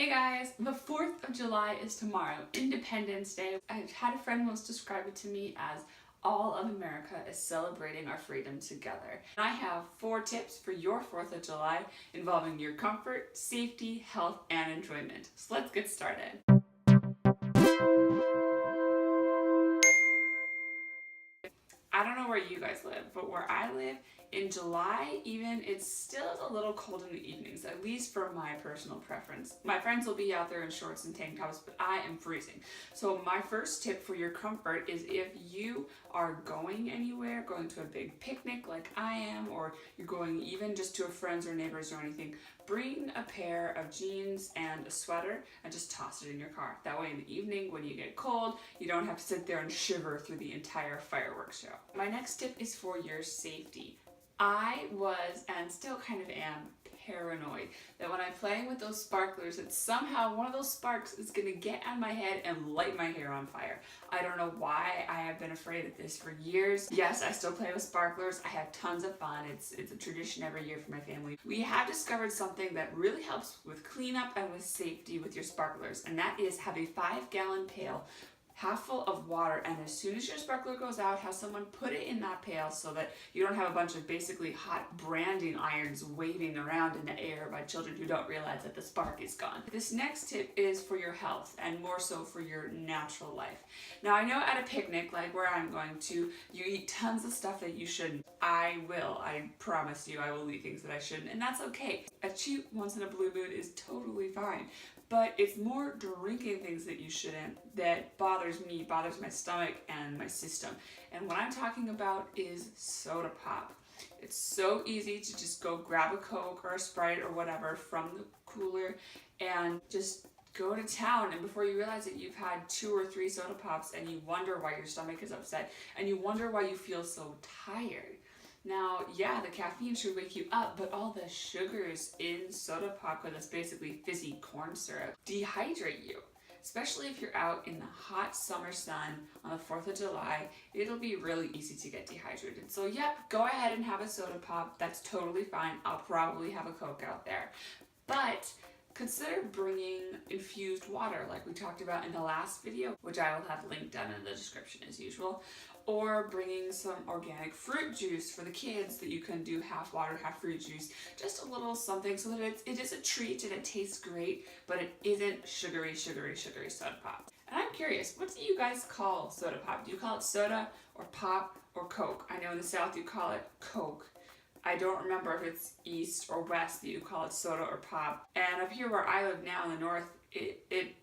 Hey guys, the 4th of July is tomorrow, Independence Day. I had a friend once describe it to me as all of America is celebrating our freedom together. I have 4 tips for your 4th of July involving your comfort, safety, health, and enjoyment. So let's get started. I don't know where you guys live, but where I live, in July even, it still is a little cold in the evenings, at least for my personal preference. My friends will be out there in shorts and tank tops, but I am freezing. So my first tip for your comfort is if you are going anywhere, going to a big picnic like I am, or you're going even just to a friend's or neighbor's or anything, bring a pair of jeans and a sweater and just toss it in your car. That way in the evening when you get cold, you don't have to sit there and shiver through the entire fireworks show. My next tip is for your safety. I was, and still kind of am, paranoid that when I'm playing with those sparklers that somehow one of those sparks is going to get on my head and light my hair on fire. I don't know why. I have been afraid of this for years. Yes, I still play with sparklers. I have tons of fun. It's a tradition every year for my family. We have discovered something that really helps with cleanup and with safety with your sparklers, and that is have a 5-gallon pail half full of water, and as soon as your sparkler goes out, have someone put it in that pail so that you don't have a bunch of basically hot branding irons waving around in the air by children who don't realize that the spark is gone. This next tip is for your health, and more so for your natural life. Now I know at a picnic like where I'm going to, you eat tons of stuff that you shouldn't. I promise you I will eat things that I shouldn't, and that's okay. A cheat once in a blue moon is totally fine. But it's more drinking things that you shouldn't that bothers me, bothers my stomach and my system. And what I'm talking about is soda pop. It's so easy to just go grab a Coke or a Sprite or whatever from the cooler and just go to town, and before you realize it, you've had 2 or 3 soda pops and you wonder why your stomach is upset and you wonder why you feel so tired. Now, yeah, the caffeine should wake you up, but all the sugars in soda pop, because it's basically fizzy corn syrup, dehydrate you. Especially if you're out in the hot summer sun on the 4th of July, it'll be really easy to get dehydrated. So yep, go ahead and have a soda pop. That's totally fine. I'll probably have a Coke out there. But consider bringing infused water like we talked about in the last video, which I will have linked down in the description as usual, or bringing some organic fruit juice for the kids that you can do half water, half fruit juice, just a little something so that it is a treat and it tastes great, but it isn't sugary soda pop. And I'm curious, what do you guys call soda pop? Do you call it soda or pop or Coke? I know in the South you call it Coke. I don't remember if it's east or west that you call it soda or pop. And up here where I live now in the north, it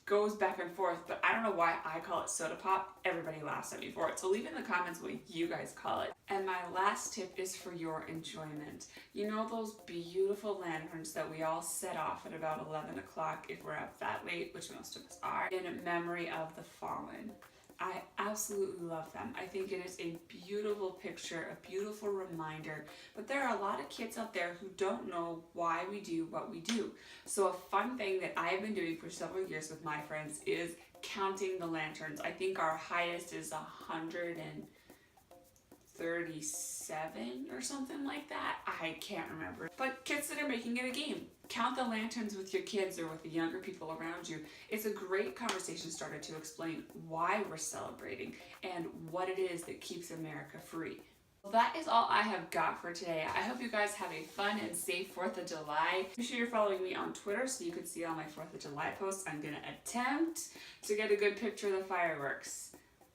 goes back and forth, but I don't know why I call it soda pop. Everybody laughs at me for it. So leave in the comments what you guys call it. And my last tip is for your enjoyment. You know those beautiful lanterns that we all set off at about 11 o'clock if we're up that late, which most of us are, in memory of the fallen. I absolutely love them. I think it is a beautiful picture, a beautiful reminder, but there are a lot of kids out there who don't know why we do what we do. So a fun thing that I've been doing for several years with my friends is counting the lanterns. I think our highest is 137 or something like that. I can't remember. But consider making it a game. Count the lanterns with your kids or with the younger people around you. It's a great conversation starter to explain why we're celebrating and what it is that keeps America free. Well, that is all I have got for today. I hope you guys have a fun and safe 4th of July. Be sure you're following me on Twitter so you can see all my 4th of July posts. I'm going to attempt to get a good picture of the fireworks.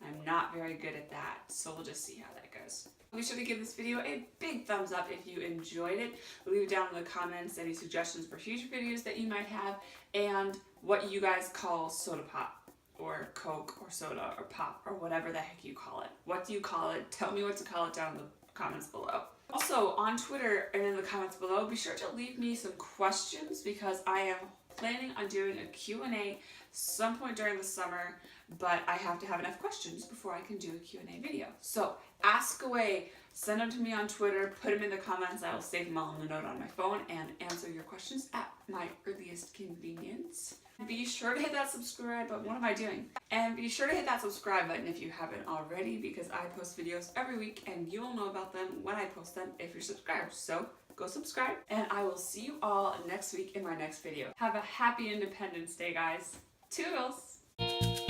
I'm not very good at that, so we'll just see how that goes. Be sure to give this video a big thumbs up if you enjoyed it. Leave down in the comments any suggestions for future videos that you might have, and what you guys call soda pop, or Coke, or soda, or pop, or whatever the heck you call it. What do you call it? Tell me what to call it down in the comments below. Also, on Twitter and in the comments below, be sure to leave me some questions because I am planning on doing a Q&A some point during the summer, but I have to have enough questions before I can do a Q&A video. So ask away, send them to me on Twitter, put them in the comments. I will save them all in a note on my phone and answer your questions at my earliest convenience. Be sure to hit that subscribe button. What am I doing? And be sure to hit that subscribe button if you haven't already, because I post videos every week and you will know about them when I post them if you're subscribed. So go subscribe, and I will see you all next week in my next video. Have a happy Independence Day, guys. Toodles!